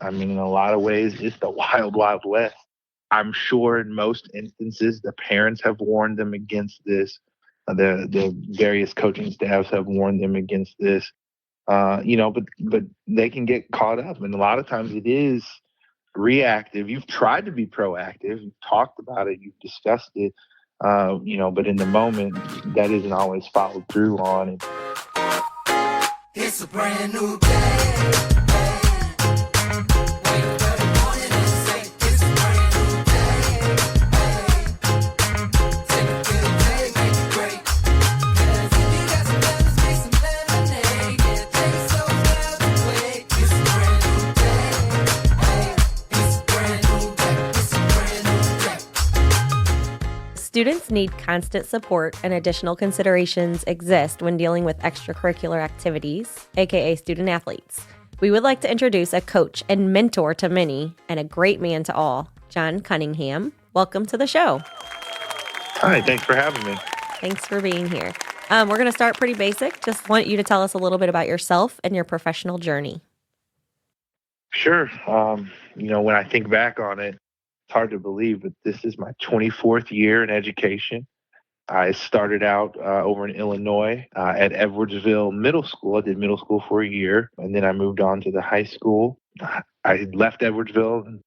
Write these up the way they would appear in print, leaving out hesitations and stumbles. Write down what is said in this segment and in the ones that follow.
I mean, in a lot of ways, it's the wild, wild west. I'm sure in most instances, the parents have warned them against this. The various coaching staffs have warned them against this. But they can get caught up, and a lot of times it is reactive. You've tried to be proactive. You've talked about it. You've discussed it. But in the moment, that isn't always followed through on. It's a brand new day. Students need constant support, and additional considerations exist when dealing with extracurricular activities, aka student athletes. We would like to introduce a coach and mentor to many and a great man to all, John Cunningham. Welcome to the show. Hi, thanks for having me. Thanks for being here. We're going to start pretty basic. Just want you to tell us a little bit about yourself and your professional journey. Sure. When I think back on it, it's hard to believe, but this is my 24th year in education. I started out over in Illinois at Edwardsville Middle School. I did middle school for a year, and then I moved on to the high school. I left Edwardsville in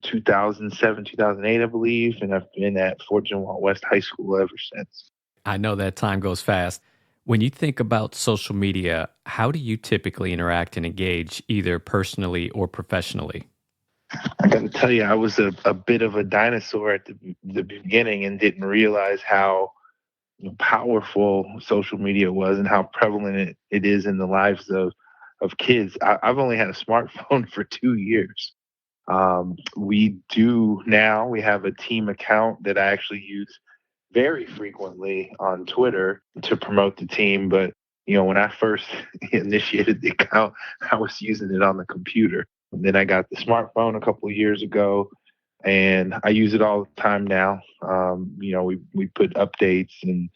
2007, 2008, I believe, and I've been at Fort Zumwalt West High School ever since. I know that time goes fast. When you think about social media, how do you typically interact and engage, either personally or professionally? I got to tell you, I was a bit of a dinosaur at the beginning and didn't realize how powerful social media was and how prevalent it is in the lives of kids. I've only had a smartphone for 2 years. We have a team account that I actually use very frequently on Twitter to promote the team. But, when I first initiated the account, I was using it on the computer. And then I got the smartphone a couple of years ago, and I use it all the time now. We put updates and,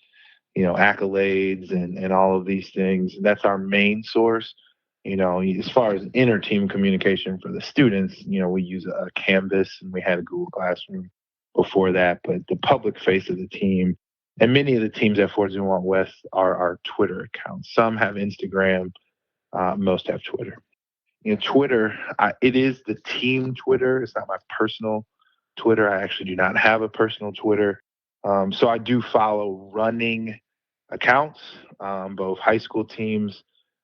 accolades and all of these things. That's our main source. As far as inter-team communication for the students, we use a Canvas, and we had a Google Classroom before that. But the public face of the team, and many of the teams at Fort Zumwalt West are our Twitter accounts. Some have Instagram, most have Twitter. Twitter, it is the team Twitter. It's not my personal Twitter. I actually do not have a personal Twitter. So I do follow running accounts, both high school teams,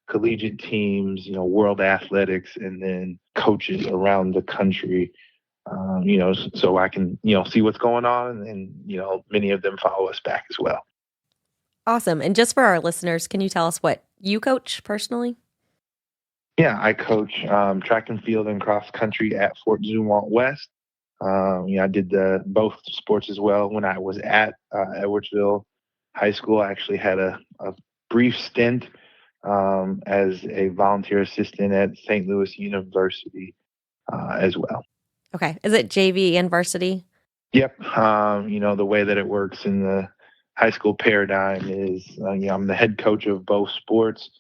collegiate teams, world athletics, and then coaches around the country, so I can, see what's going on. And, many of them follow us back as well. Awesome. And just for our listeners, can you tell us what you coach personally? Yeah, I coach track and field and cross country at Fort Zumwalt West. I did both sports as well when I was at Edwardsville High School. I actually had a brief stint as a volunteer assistant at St. Louis University as well. Okay. Is it JV and varsity? Yep. The way that it works in the high school paradigm is, I'm the head coach of both sports.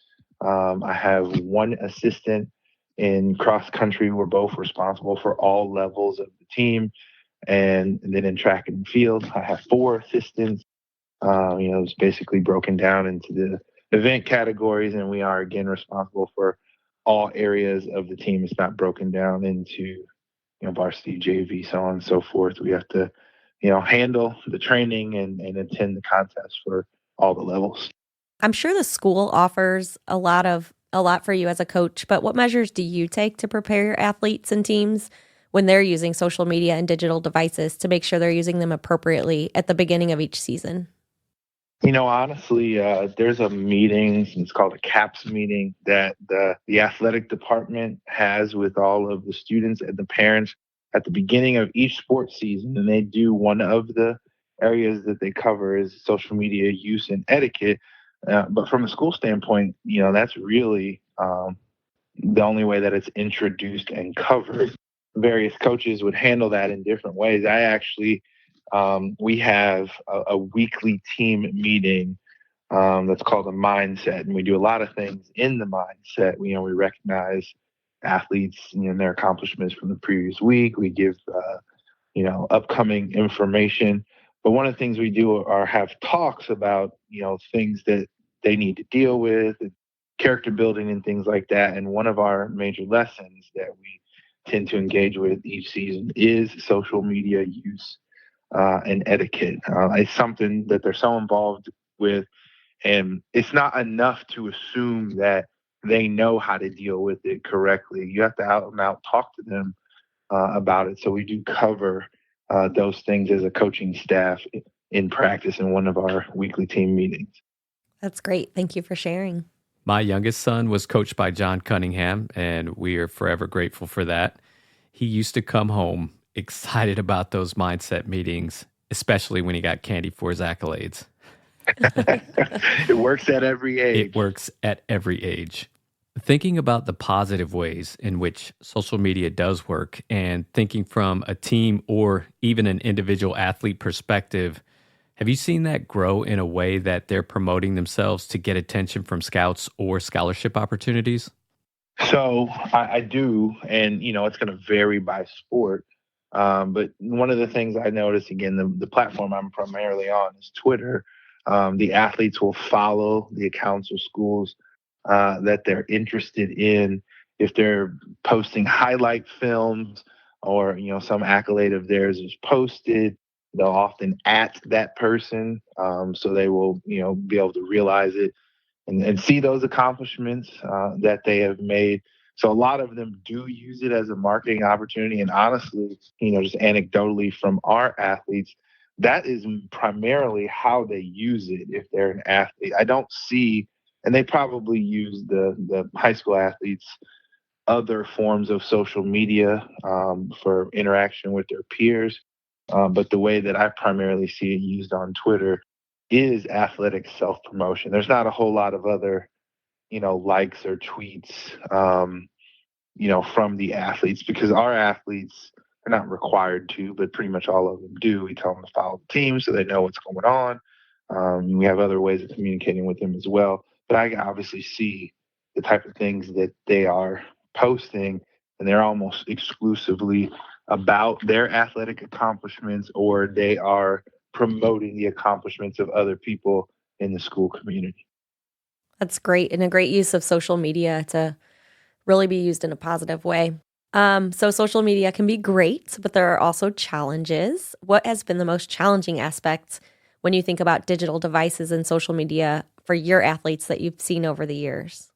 I have one assistant in cross country. We're both responsible for all levels of the team. And then in track and field, I have 4 assistants. It's basically broken down into the event categories, and we are again responsible for all areas of the team. It's not broken down into, varsity, JV, so on and so forth. We have to, handle the training and attend the contest for all the levels. I'm sure the school offers a lot for you as a coach, but what measures do you take to prepare your athletes and teams when they're using social media and digital devices to make sure they're using them appropriately at the beginning of each season? Honestly, there's a meeting, it's called a CAPS meeting, that the athletic department has with all of the students and the parents at the beginning of each sports season. And they do, one of the areas that they cover is social media use and etiquette. But from a school standpoint, that's really the only way that it's introduced and covered. Various coaches would handle that in different ways. I actually, we have a weekly team meeting that's called a mindset, and we do a lot of things in the mindset. We recognize athletes, their accomplishments from the previous week. We give, upcoming information. But one of the things we do are have talks about, things that they need to deal with, and character building and things like that. And one of our major lessons that we tend to engage with each season is social media use and etiquette. It's something that they're so involved with, and it's not enough to assume that they know how to deal with it correctly. You have to out and out talk to them about it. So we do cover those things as a coaching staff in practice in one of our weekly team meetings. That's great. Thank you for sharing. My youngest son was coached by John Cunningham, and we are forever grateful for that. He used to come home excited about those mindset meetings, especially when he got candy for his accolades. It works at every age. It works at every age. Thinking about the positive ways in which social media does work and thinking from a team or even an individual athlete perspective, have you seen that grow in a way that they're promoting themselves to get attention from scouts or scholarship opportunities? So I do, and it's going to vary by sport. But one of the things I notice, again, the platform I'm primarily on is Twitter. The athletes will follow the accounts of schools that they're interested in. If they're posting highlight films or some accolade of theirs is posted, they'll often at that person, so they will be able to realize it and see those accomplishments that they have made. So a lot of them do use it as a marketing opportunity. And honestly, just anecdotally from our athletes, that is primarily how they use it if they're an athlete. I don't see, and they probably use the high school athletes other forms of social media for interaction with their peers. But the way that I primarily see it used on Twitter is athletic self-promotion. There's not a whole lot of other, likes or tweets, from the athletes, because our athletes are not required to, but pretty much all of them do. We tell them to follow the team so they know what's going on. We have other ways of communicating with them as well. But I obviously see the type of things that they are posting, and they're almost exclusively about their athletic accomplishments, or they are promoting the accomplishments of other people in the school community. That's great, and a great use of social media to really be used in a positive way. So social media can be great, but there are also challenges. What has been the most challenging aspect when you think about digital devices and social media for your athletes that you've seen over the years?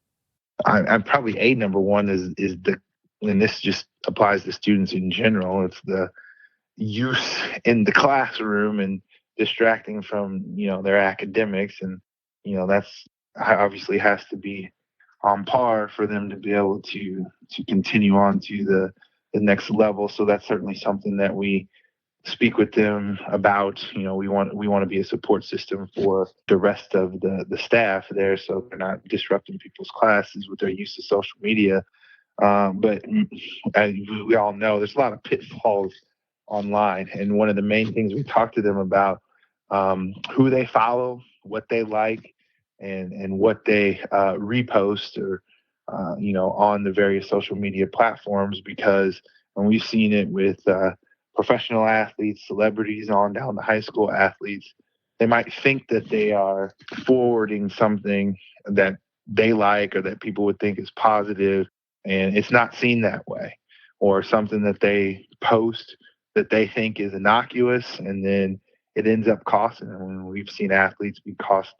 I'm probably number one is the, and this just applies to students in general. It's the use in the classroom and distracting from their academics, and that's obviously has to be on par for them to be able to continue on to the next level. So that's certainly something that we speak with them about. We want to be a support system for the rest of the staff there, so they're not disrupting people's classes with their use of social media. But as we all know, there's a lot of pitfalls online, and one of the main things we talk to them about, who they follow, what they like, and what they repost or on the various social media platforms, because when we've seen it with professional athletes, celebrities, on down to high school athletes, they might think that they are forwarding something that they like or that people would think is positive, and it's not seen that way, or something that they post that they think is innocuous, and then it ends up costing them. And we've seen athletes be cost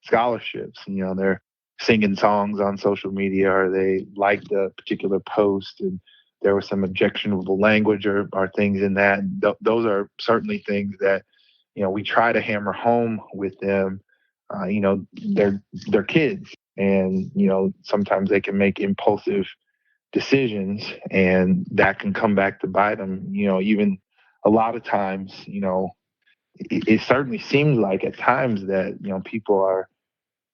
scholarships. They're singing songs on social media, or they liked a particular post and there was some objectionable language or things in that. Those are certainly things that we try to hammer home with them. They're kids, and sometimes they can make impulsive decisions, and that can come back to bite them. Even a lot of times, it certainly seems like at times that people are,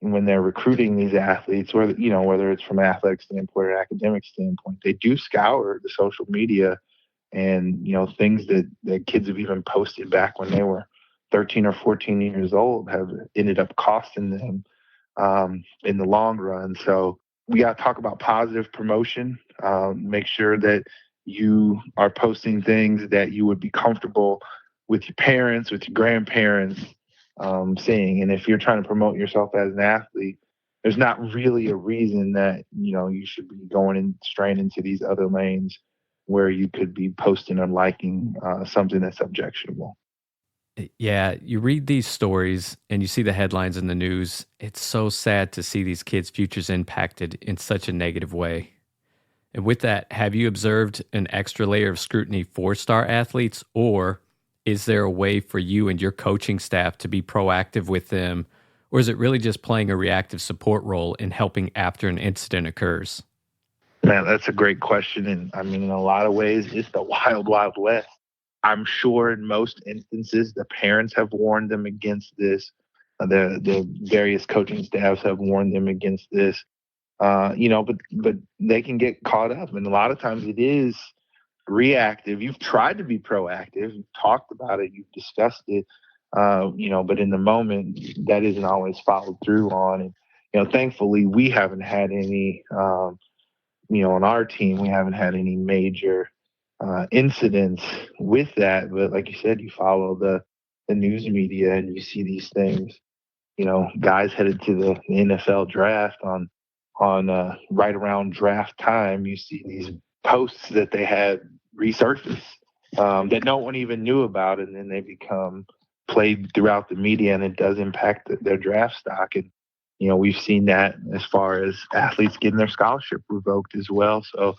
when they're recruiting these athletes, whether it's from an athletic standpoint or academic standpoint, they do scour the social media, and things that kids have even posted back when they were 13 or 14 years old have ended up costing them in the long run. So we got to talk about positive promotion. Make sure that you are posting things that you would be comfortable with your parents, with your grandparents, seeing. And if you're trying to promote yourself as an athlete, there's not really a reason that you should be going and straying into these other lanes where you could be posting or liking something that's objectionable. Yeah, you read these stories and you see the headlines in the news. It's so sad to see these kids' futures impacted in such a negative way. And with that, have you observed an extra layer of scrutiny for star athletes, or is there a way for you and your coaching staff to be proactive with them, or is it really just playing a reactive support role in helping after an incident occurs? Man, that's a great question. And I mean, in a lot of ways, it's the wild, wild west. I'm sure in most instances, the parents have warned them against this. The various coaching staffs have warned them against this. But they can get caught up, and a lot of times it is reactive. You've tried to be proactive, you've talked about it, you've discussed it, but in the moment that isn't always followed through on. And thankfully, we haven't had any. On our team, we haven't had any major incidents with that. But like you said, you follow the news media and you see these things. Guys headed to the NFL draft on right around draft time. You see these posts that they had resurface that no one even knew about, and then they become played throughout the media, and it does impact their draft stock. And we've seen that as far as athletes getting their scholarship revoked as well. So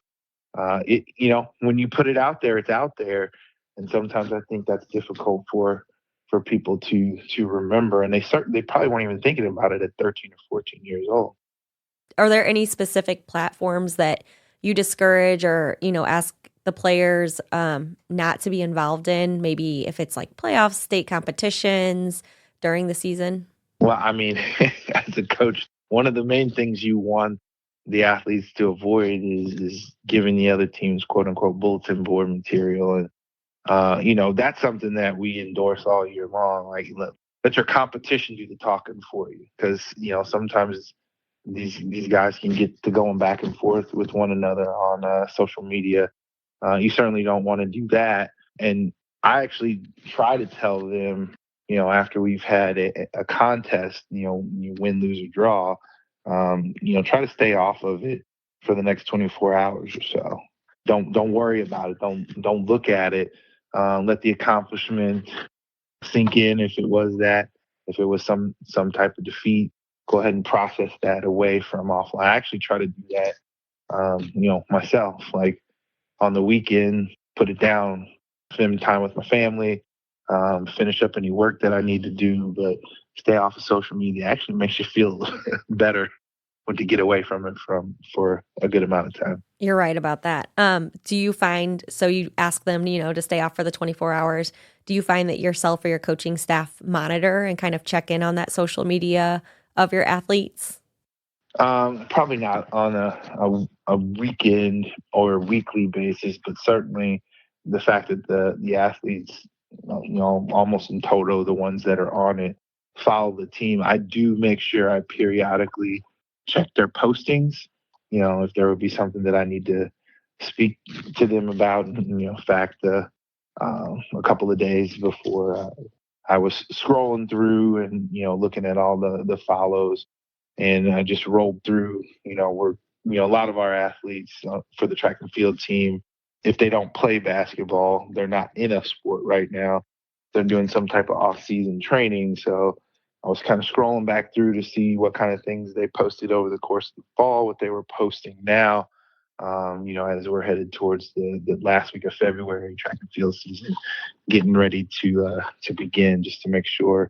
when you put it out there, it's out there, and sometimes I think that's difficult for people to remember, and they probably weren't even thinking about it at 13 or 14 years old. Are there any specific platforms that you discourage or, ask the players not to be involved in? Maybe if it's like playoffs, state competitions during the season? Well, I mean, as a coach, one of the main things you want the athletes to avoid is giving the other teams quote unquote bulletin board material. And, that's something that we endorse all year long. Like, let your competition do the talking for you. Because, sometimes these guys can get to going back and forth with one another on social media. You certainly don't want to do that. And I actually try to tell them, after we've had a contest, you win, lose, or draw, try to stay off of it for the next 24 hours or so. Don't worry about it. Don't look at it. Let the accomplishment sink in. If it was some type of defeat, go ahead and process that away from offline. I actually try to do that, myself. Like on the weekend, put it down, spend time with my family, finish up any work that I need to do, but stay off of social media. Actually makes you feel better when you get away from it for a good amount of time. You're right about that. Do you find, so you ask them, to stay off for the 24 hours. Do you find that yourself or your coaching staff monitor and kind of check in on that social media of your athletes? Probably not on a weekend or a weekly basis, but certainly the fact that the athletes, almost in total, the ones that are on it, follow the team. I do make sure I periodically check their postings. If there would be something that I need to speak to them about. In fact, a couple of days before I was scrolling through and looking at all the follows, and I just rolled through. A lot of our athletes for the track and field team, if they don't play basketball, they're not in a sport right now. They're doing some type of off-season training. So I was kind of scrolling back through to see what kind of things they posted over the course of the fall, what they were posting now. As we're headed towards the last week of February, track and field season, getting ready to begin, just to make sure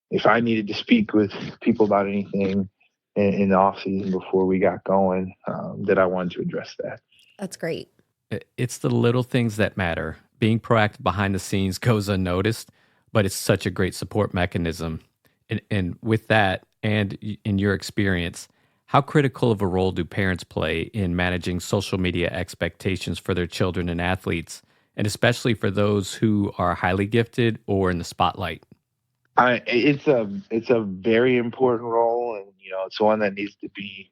if I needed to speak with people about anything in the off season before we got going, that I wanted to address that. That's great. It's the little things that matter. Being proactive behind the scenes goes unnoticed, but it's such a great support mechanism. And with that, and in your experience, how critical of a role do parents play in managing social media expectations for their children and athletes, and especially for those who are highly gifted or in the spotlight? It's a very important role, and it's one that needs to be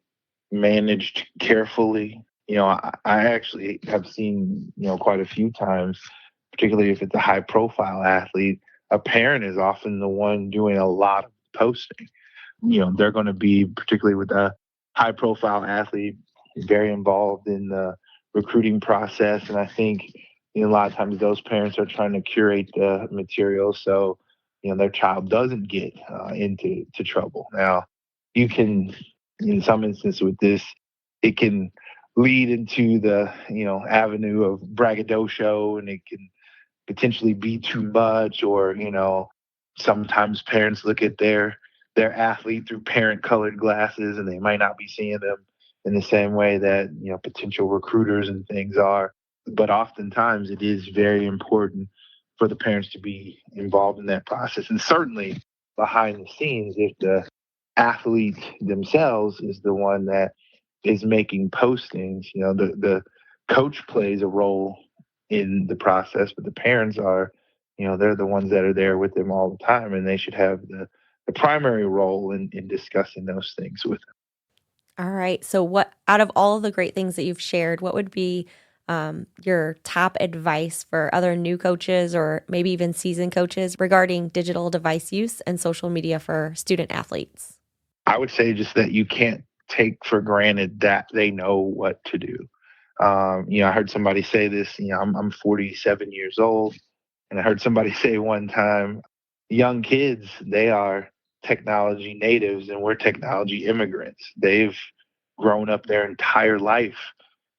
managed carefully. I actually have seen, quite a few times, particularly if it's a high profile athlete, a parent is often the one doing a lot of posting. They're going to be, particularly with a high profile athlete, very involved in the recruiting process. And I think a lot of times those parents are trying to curate the material so their child doesn't get into trouble. Now, you can, in some instances with this, it can lead into the avenue of braggadocio, and it can potentially be too much, or sometimes parents look at their athlete through parent colored glasses, and they might not be seeing them in the same way that potential recruiters and things are. But oftentimes it is very important for the parents to be involved in that process, and certainly behind the scenes, if the athlete themselves is the one that is making postings, the coach plays a role in the process, but the parents are, they're the ones that are there with them all the time, and they should have the primary role in discussing those things with them. All right. So, what out of all of the great things that you've shared, what would be your top advice for other new coaches or maybe even seasoned coaches regarding digital device use and social media for student athletes? I would say just that you can't take for granted that they know what to do. I heard somebody say this. I'm 47 years old, and I heard somebody say one time, young kids, they are technology natives, and we're technology immigrants. They've grown up their entire life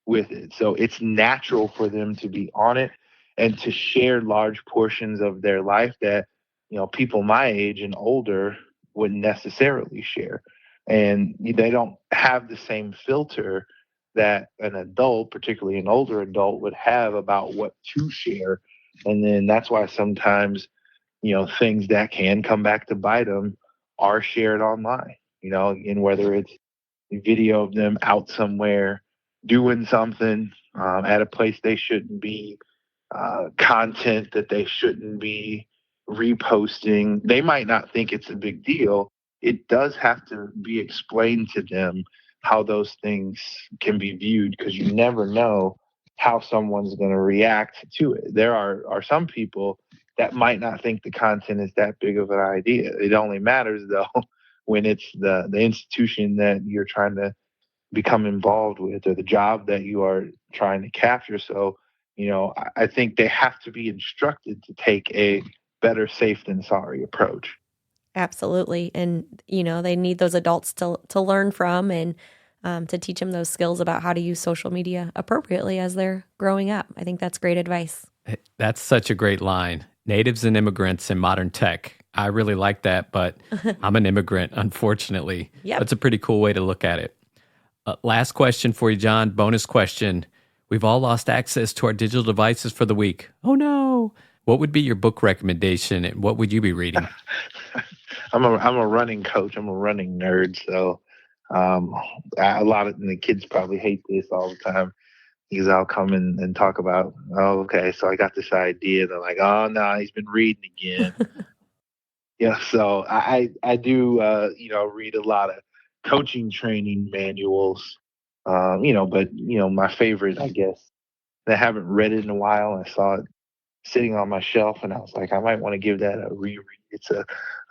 with it. So it's natural for them to be on it and to share large portions of their life that, people my age and older wouldn't necessarily share. And they don't have the same filter that an adult, particularly an older adult, would have about what to share. And then that's why sometimes, things that can come back to bite them are shared online, and whether it's a video of them out somewhere doing something at a place they shouldn't be, content that they shouldn't be reposting. They might not think it's a big deal. It does have to be explained to them how those things can be viewed, because you never know how someone's going to react to it. There are some people that might not think the content is that big of an idea. It only matters though when it's the institution that you're trying to become involved with, or the job that you are trying to capture. So, I think they have to be instructed to take a better safe than sorry approach. Absolutely. And, they need those adults to learn from and to teach them those skills about how to use social media appropriately as they're growing up. I think that's great advice. That's such a great line. Natives and immigrants in modern tech. I really like that, but I'm an immigrant, unfortunately. Yep. That's a pretty cool way to look at it. Last question for you, John. Bonus question. We've all lost access to our digital devices for the week. Oh, no. What would be your book recommendation, and what would you be reading? I'm a running coach. I'm a running nerd. So a lot of the kids probably hate this all the time, because I'll come in and talk about, oh, okay, so I got this idea. They're like, oh, no, he's been reading again. So I do, read a lot of coaching training manuals, but, my favorite, I guess, I haven't read it in a while. I saw it sitting on my shelf, and I was like, I might want to give that a reread. It's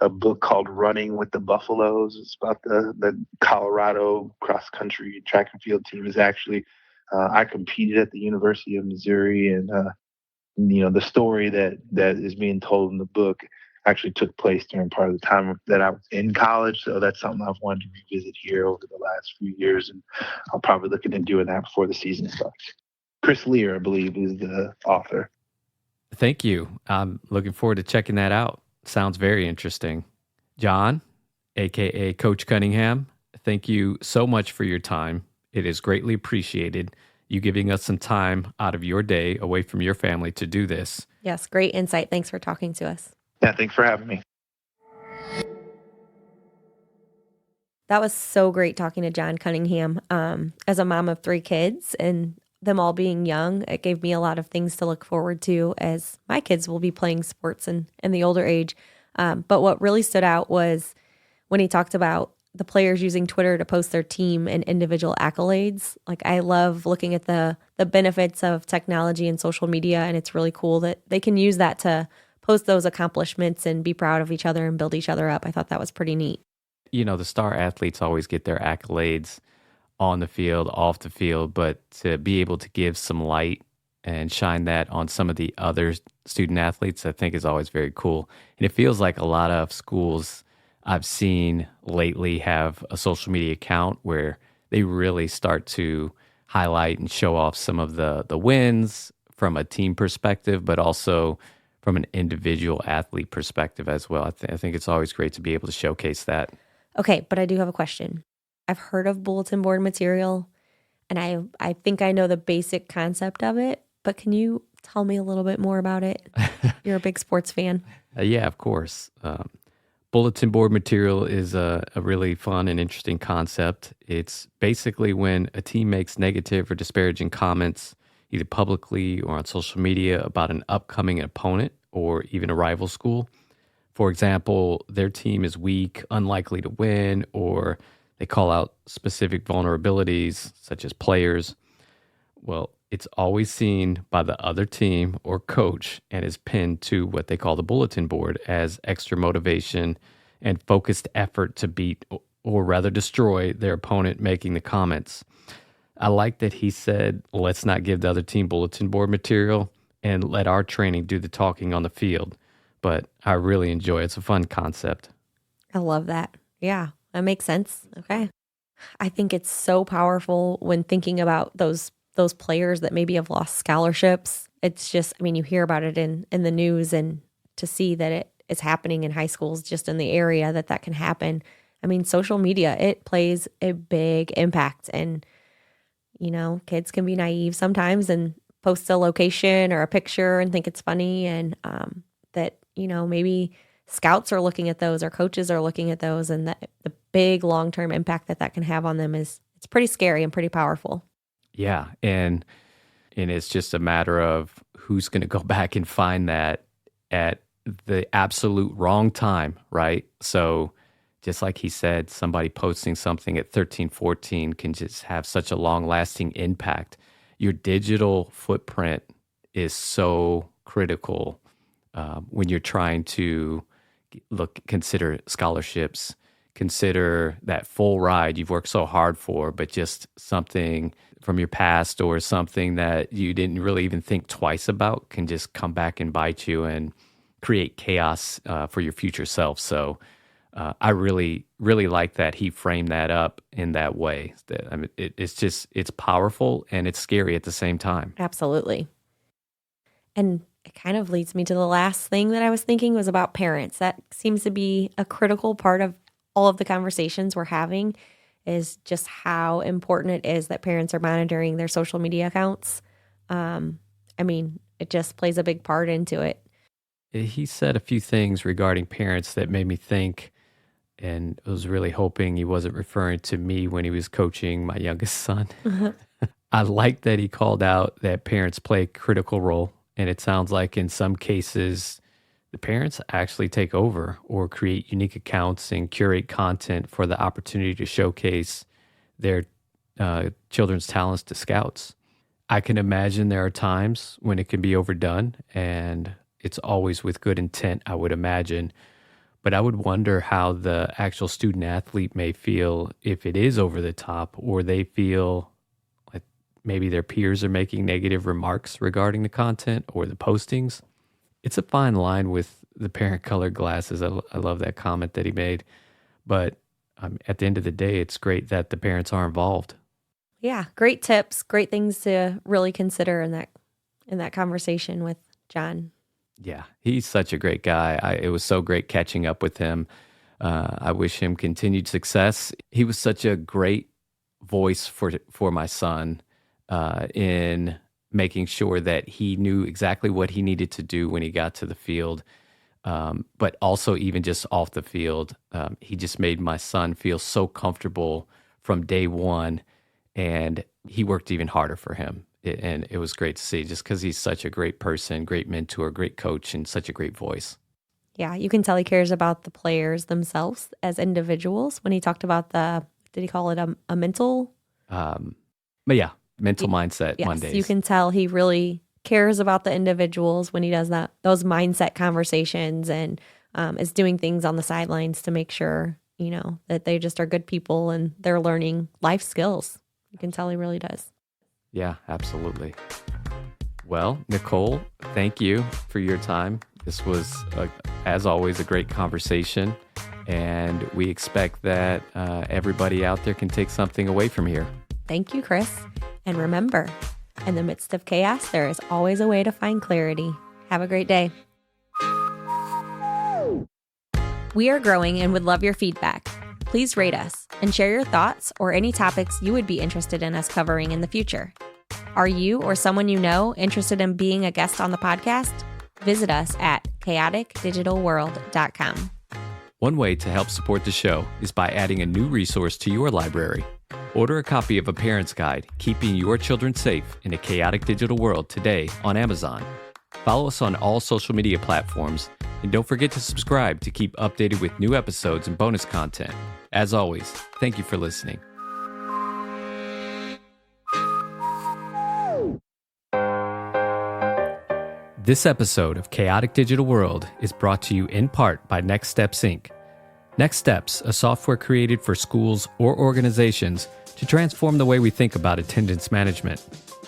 a book called Running with the Buffaloes. It's about the Colorado cross country track and field team. Is actually, I competed at the University of Missouri, and the story that is being told in the book actually took place during part of the time that I was in college. So that's something I've wanted to revisit here over the last few years, and I'll probably look into doing that before the season starts. Chris Lear, I believe, is the author. Thank you. I'm looking forward to checking that out. Sounds very interesting. John, aka Coach Cunningham, thank you so much for your time. It is greatly appreciated, you giving us some time out of your day away from your family to do this. Yes, great insight. Thanks for talking to us. Yeah, thanks for having me. That was so great talking to John Cunningham. As a mom of 3 kids and them all being young, it gave me a lot of things to look forward to as my kids will be playing sports in the older age. But what really stood out was when he talked about the players using Twitter to post their team and individual accolades. Like, I love looking at the benefits of technology and social media, and it's really cool that they can use that to post those accomplishments and be proud of each other and build each other up. I thought that was pretty neat. You know, the star athletes always get their accolades on the field, off the field, but to be able to give some light and shine that on some of the other student athletes, I think is always very cool. And it feels like a lot of schools I've seen lately have a social media account where they really start to highlight and show off some of the wins from a team perspective, but also from an individual athlete perspective as well. I think it's always great to be able to showcase that. Okay, but I do have a question. I've heard of bulletin board material, and I think I know the basic concept of it, but can you tell me a little bit more about it? You're a big sports fan. Yeah, of course. Bulletin board material is a really fun and interesting concept. It's basically when a team makes negative or disparaging comments, either publicly or on social media, about an upcoming opponent or even a rival school. For example, their team is weak, unlikely to win, or they call out specific vulnerabilities, such as players. Well, it's always seen by the other team or coach and is pinned to what they call the bulletin board as extra motivation and focused effort to beat or rather destroy their opponent making the comments. I like that he said, let's not give the other team bulletin board material and let our training do the talking on the field. But I really enjoy it. It's a fun concept. I love that. Yeah, that makes sense. Okay. I think it's so powerful when thinking about those players that maybe have lost scholarships. It's just, I mean, you hear about it in the news, and to see that it is happening in high schools just in the area that can happen. I mean, social media, it plays a big impact, and, you know, kids can be naive sometimes and post a location or a picture and think it's funny, and that, you know, maybe scouts are looking at those or coaches are looking at those, and that the big long-term impact that can have on them it's pretty scary and pretty powerful. Yeah, and it's just a matter of who's going to go back and find that at the absolute wrong time, right? So just like he said, somebody posting something at 13, 14 can just have such a long-lasting impact. Your digital footprint is so critical when you're trying to consider scholarships, consider that full ride you've worked so hard for, but just something from your past or something that you didn't really even think twice about can just come back and bite you and create chaos for your future self. So I really, really like that he framed that up in that way. I mean, it's powerful and it's scary at the same time. Absolutely. And it kind of leads me to the last thing that I was thinking was about parents. That seems to be a critical part of all of the conversations we're having, is just how important it is that parents are monitoring their social media accounts. I mean, it just plays a big part into it. He said a few things regarding parents that made me think, and I was really hoping he wasn't referring to me when he was coaching my youngest son. I like that he called out that parents play a critical role, and it sounds like in some cases, the parents actually take over or create unique accounts and curate content for the opportunity to showcase their children's talents to scouts. I can imagine there are times when it can be overdone, and it's always with good intent, I would imagine. But I would wonder how the actual student athlete may feel if it is over the top, or they feel like maybe their peers are making negative remarks regarding the content or the postings. It's a fine line with the parent colored glasses. I love that comment that he made. But at the end of the day, it's great that the parents are involved. Yeah, great tips, great things to really consider in that conversation with John. Yeah, he's such a great guy. It was so great catching up with him. I wish him continued success. He was such a great voice for my son in making sure that he knew exactly what he needed to do when he got to the field, but also even just off the field. He just made my son feel so comfortable from day one, and he worked even harder for him. And it was great to see, just because he's such a great person, great mentor, great coach, and such a great voice. Yeah, you can tell he cares about the players themselves as individuals. When he talked about did he call it a mental? But yeah, mental mindset Yes, Mondays. you can tell he really cares about the individuals when he does those mindset conversations, and is doing things on the sidelines to make sure, that they just are good people and they're learning life skills. You can tell he really does. Yeah, absolutely. Well, Nicole, thank you for your time. This was, as always, a great conversation, and we expect that everybody out there can take something away from here. Thank you, Chris. And remember, in the midst of chaos, there is always a way to find clarity. Have a great day. We are growing and would love your feedback. Please rate us and share your thoughts or any topics you would be interested in us covering in the future. Are you or someone you know interested in being a guest on the podcast? Visit us at chaoticdigitalworld.com. One way to help support the show is by adding a new resource to your library. Order a copy of A Parent's Guide, Keeping Your Children Safe in a Chaotic Digital World today on Amazon. Follow us on all social media platforms, and don't forget to subscribe to keep updated with new episodes and bonus content. As always, thank you for listening. This episode of Chaotic Digital World is brought to you in part by Next Steps Inc. Next Steps, a software created for schools or organizations to transform the way we think about attendance management.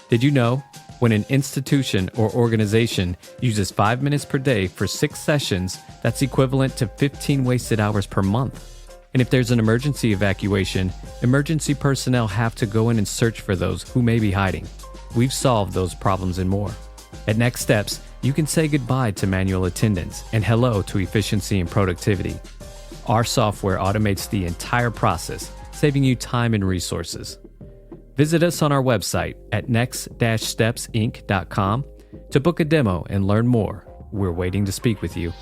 Did you know? When an institution or organization uses 5 minutes per day for 6 sessions, that's equivalent to 15 wasted hours per month. And if there's an emergency evacuation, emergency personnel have to go in and search for those who may be hiding. We've solved those problems and more. At Next Steps, you can say goodbye to manual attendance and hello to efficiency and productivity. Our software automates the entire process, saving you time and resources. Visit us on our website at next-stepsinc.com to book a demo and learn more. We're waiting to speak with you.